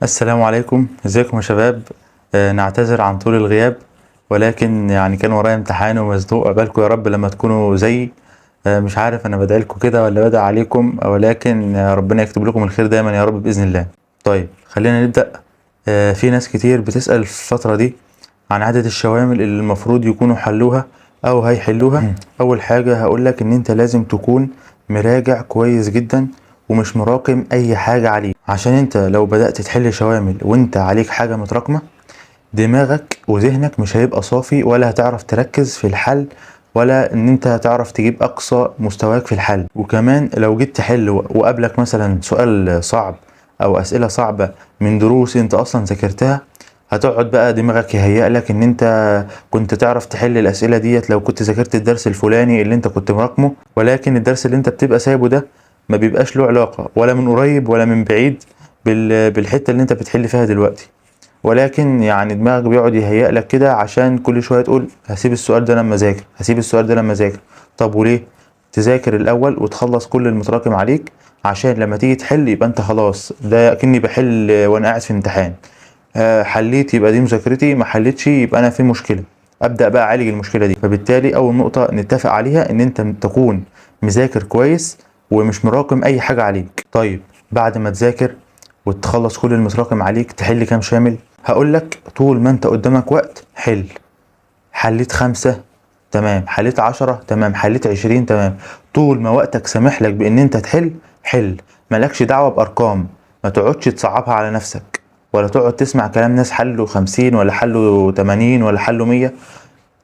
السلام عليكم، ازيكم يا شباب؟ نعتذر عن طول الغياب، ولكن يعني كان ورايا امتحان ومزنوق. عقبالكم يا رب لما تكونوا زيي. مش عارف انا بدعي لكم كده ولا بدعي عليكم، ولكن ربنا يكتب لكم الخير دايما يا رب بإذن الله. طيب خلينا نبدأ. في ناس كتير بتسأل في الفترة دي عن عدد الشوامل اللي المفروض يكونوا حلوها او هيحلوها. اول حاجة هقولك ان انت لازم تكون مراجع كويس جدا ومش مراكم اي حاجة عليك، عشان انت لو بدأت تحل شوامل وانت عليك حاجة متراكمة، دماغك وذهنك مش هيبقى صافي، ولا هتعرف تركز في الحل، ولا ان انت هتعرف تجيب اقصى مستواك في الحل. وكمان لو جيت تحل وقابلك مثلا سؤال صعب او اسئلة صعبة من دروس انت اصلا ذاكرتها، هتقعد بقى دماغك يهيأ لك ان انت كنت تعرف تحل الاسئلة ديت لو كنت ذاكرت الدرس الفلاني اللي انت كنت مراكمه. ولكن الدرس اللي انت بتبقى سايبه ده ما بيبقاش له علاقة ولا من قريب ولا من بعيد بالحتة اللي انت بتحل فيها دلوقتي. ولكن يعني دماغك بيقعد يهيأ لك كده عشان كل شوية تقول هسيب السؤال ده لما اذاكر، هسيب السؤال ده لما اذاكر. طب وليه؟ تذاكر الاول وتخلص كل المتراكم عليك، عشان لما تيجي تحل يبقى انت خلاص ده كأني بحل وانا قاعد في امتحان. حليت يبقى دي مذاكرتي، ما حليتش يبقى انا في مشكلة، ابدأ بقى اعالج المشكلة دي. فبالتالي اول نقطة نتفق عليها ان انت تكون مذاكر كويس ومش مراكم اي حاجة عليك. طيب بعد ما تذاكر وتخلص كل المتراكم عليك تحل كام شامل؟ هقولك طول ما انت قدامك وقت حل. حليت 5 تمام، حليت 10 تمام، حليت 20 تمام. طول ما وقتك سامح لك بان انت تحل حل. ملكش دعوة بارقام، ما تقعدش تصعبها على نفسك، ولا تقعد تسمع كلام ناس حلوا 50 ولا حلوا 80 ولا حلوا 100.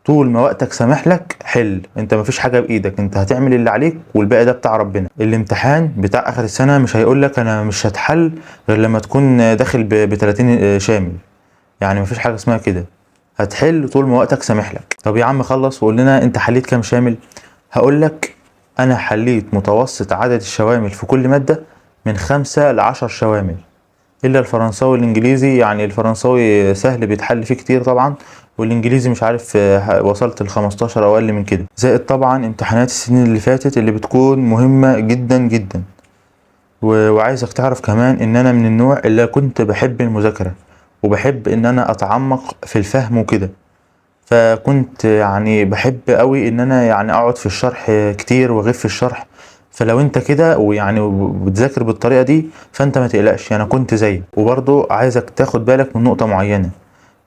طول ما وقتك سامح لك حل. انت مفيش حاجة بايدك، انت هتعمل اللي عليك والباقي ده بتاع ربنا. الامتحان بتاع اخر السنة مش هيقولك انا مش هتحل غير لما تكون داخل ب 30 شامل. يعني مفيش حاجة اسمها كده، هتحل طول ما وقتك سامح لك. طب يا عم خلص وقول لنا انت حليت كام شامل. هقولك انا حليت متوسط عدد الشوامل في كل مادة من 5 ل10 شوامل، الا الفرنساوي والانجليزي. يعني الفرنساوي سهل بيتحل فيه كتير طبعا، والانجليزي مش عارف وصلت ل15 او اقل من كده. زائد طبعا امتحانات السنين اللي فاتت اللي بتكون مهمة جدا جدا. وعايزك تعرف كمان ان انا من النوع اللي كنت بحب المذاكرة وبحب ان انا اتعمق في الفهم وكده. فكنت يعني بحب قوي ان انا يعني اقعد في الشرح كتير واغيب في الشرح. فلو انت كده ويعني بتذاكر بالطريقة دي فانت ما تقلقش، انا كنت زيك. وبرضو عايزك تاخد بالك من نقطة معينة،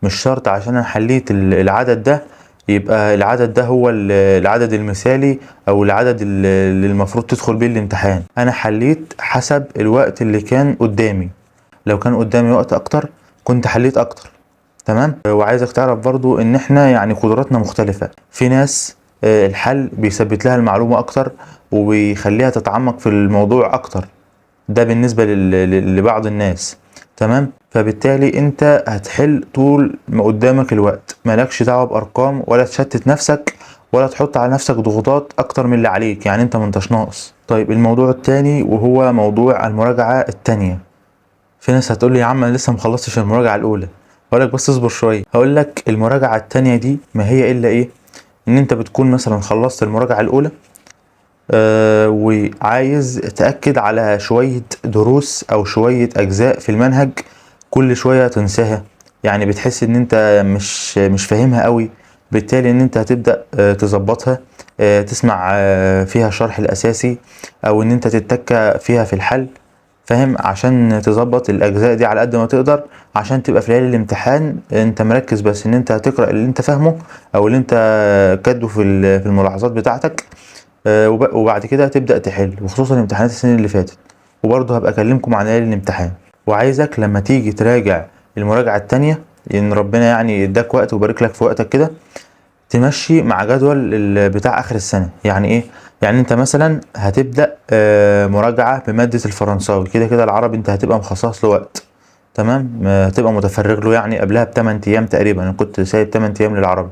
مش شرط عشان انا حليت العدد ده يبقى العدد ده هو العدد المثالي او العدد اللي المفروض تدخل بيه الامتحان. انا حليت حسب الوقت اللي كان قدامي. لو كان قدامي وقت اكتر كنت حليت اكتر. تمام. وعايزك تعرف برضو ان احنا يعني قدراتنا مختلفة. في ناس الحل بيثبت لها المعلومة اكتر وبيخليها تتعمق في الموضوع اكتر، ده بالنسبة لبعض الناس. تمام. فبالتالي انت هتحل طول ما قدامك الوقت، مالكش دعوة بارقام ولا تشتت نفسك ولا تحط على نفسك ضغوطات اكتر من اللي عليك. يعني انت منتش ناقص. طيب الموضوع التاني وهو موضوع المراجعة التانية. في ناس هتقول لي يا عم انا لسه مخلصتش المراجعة الاولى. هقولك بس اصبر شوية. هقولك المراجعة التانية دي ما هي الا ايه؟ ان انت بتكون مثلا خلصت المراجعة الاولى وعايز تأكد على شوية دروس أو شوية أجزاء في المنهج كل شوية تنساها. يعني بتحس إن أنت مش فاهمها قوي، بالتالي إن أنت هتبدأ تظبطها، تسمع فيها الشرح الأساسي، أو إن أنت تتكى فيها في الحل. فاهم؟ عشان تظبط الأجزاء دي على قد ما تقدر، عشان تبقى في ليالي الامتحان أنت مركز بس إن أنت هتقرأ اللي أنت فاهمه أو اللي أنت كاتبه في الملاحظات بتاعتك. وبعد كده هتبدأ تحل، وخصوصا امتحانات السنين اللي فاتت. وبرضه هبقى اكلمكم عن ليالي الامتحان. وعايزك لما تيجي تراجع المراجعة التانية، ان ربنا يعني اداك وقت وبارك لك في وقتك كده، تمشي مع جدول بتاع اخر السنة. يعني ايه؟ يعني انت مثلا هتبدأ مراجعة بمادة الفرنساوي، كده كده العربي انت هتبقى مخصص له وقت. تمام. هتبقى متفرغ له يعني قبلها ب8 ايام تقريبا. انا كنت سايب 8 ايام للعربي.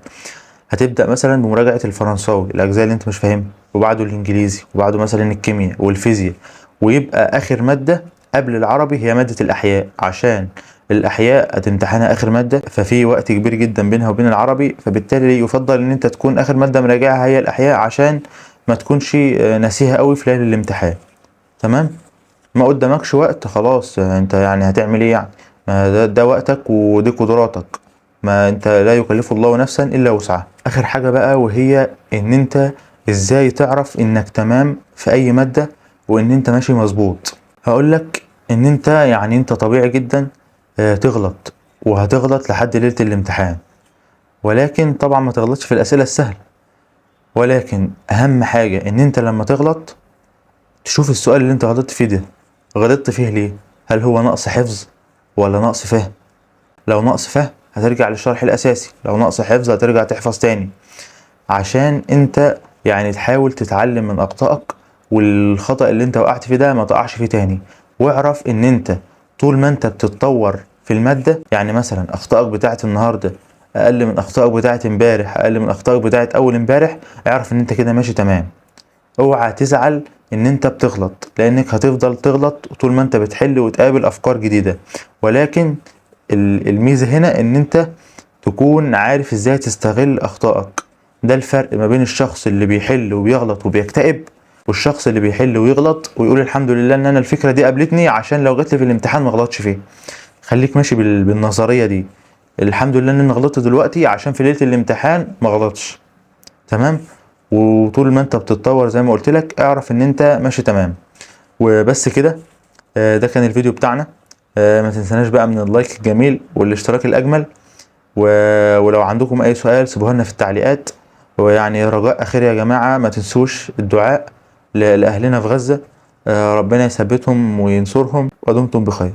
هتبدأ مثلا بمراجعة الفرنساوي الأجزاء اللي أنت مش فاهمها، وبعده الإنجليزي، وبعده مثلا الكيمياء والفيزياء. ويبقى آخر مادة قبل العربي هي مادة الأحياء، عشان الأحياء هتمتحنها آخر مادة، ففي وقت كبير جدا بينها وبين العربي. فبالتالي يفضل إن أنت تكون آخر مادة مراجعها هي الأحياء، عشان ما تكونش ناسيها قوي في ليلة الامتحان. تمام. ما قدامكش وقت خلاص، انت يعني هتعمل ايه يعني؟ ما ده وقتك ودي قدراتك، ما انت لا يكلف الله نفسا الا وسعها. اخر حاجة بقى وهي ان انت ازاي تعرف انك تمام في اي مادة وان انت ماشي مظبوط. هقولك ان انت يعني انت طبيعي جدا تغلط، وهتغلط لحد ليلة الامتحان، ولكن طبعا ما تغلطش في الاسئلة السهلة. ولكن اهم حاجة ان انت لما تغلط تشوف السؤال اللي انت غلطت فيه ده غلطت فيه ليه. هل هو نقص حفظ ولا نقص فهم؟ لو نقص فهم هترجع للشرح الاساسي، لو نقص حفظ هترجع تحفظ تاني، عشان انت يعني تحاول تتعلم من اخطائك، والخطأ اللي انت وقعت فيه ده ما تقعش فيه تاني. واعرف ان انت طول ما انت بتتطور في المادة، يعني مثلا اخطائك بتاعت النهاردة اقل من اخطائك بتاعت امبارح، اقل من اخطائك بتاعت اول امبارح، اعرف ان انت كده ماشي تمام. اوعى تزعل ان انت بتغلط، لانك هتفضل تغلط طول ما انت بتحل وتقابل افكار جديدة. ولكن الميزة هنا ان انت تكون عارف ازاي تستغل اخطائك. ده الفرق ما بين الشخص اللي بيحل وبيغلط وبيكتئب، والشخص اللي بيحل ويغلط ويقول الحمد لله ان انا الفكرة دي قابلتني عشان لو جاتلي في الامتحان ما غلطش فيه. خليك ماشي بالنظرية دي، الحمد لله ان انا غلطت دلوقتي عشان في ليلة الامتحان ما غلطش. تمام. وطول ما انت بتتطور زي ما قلت لك اعرف ان انت ماشي تمام. وبس كده. ده كان الفيديو بتاعنا. ما تنسناش بقى من اللايك الجميل والاشتراك الاجمل. ولو عندكم اي سؤال سيبوه لنا في التعليقات. ويعني رجاء اخير يا جماعة، ما تنسوش الدعاء لاهلنا في غزة. ربنا يثبتهم وينصرهم ودمتم بخير.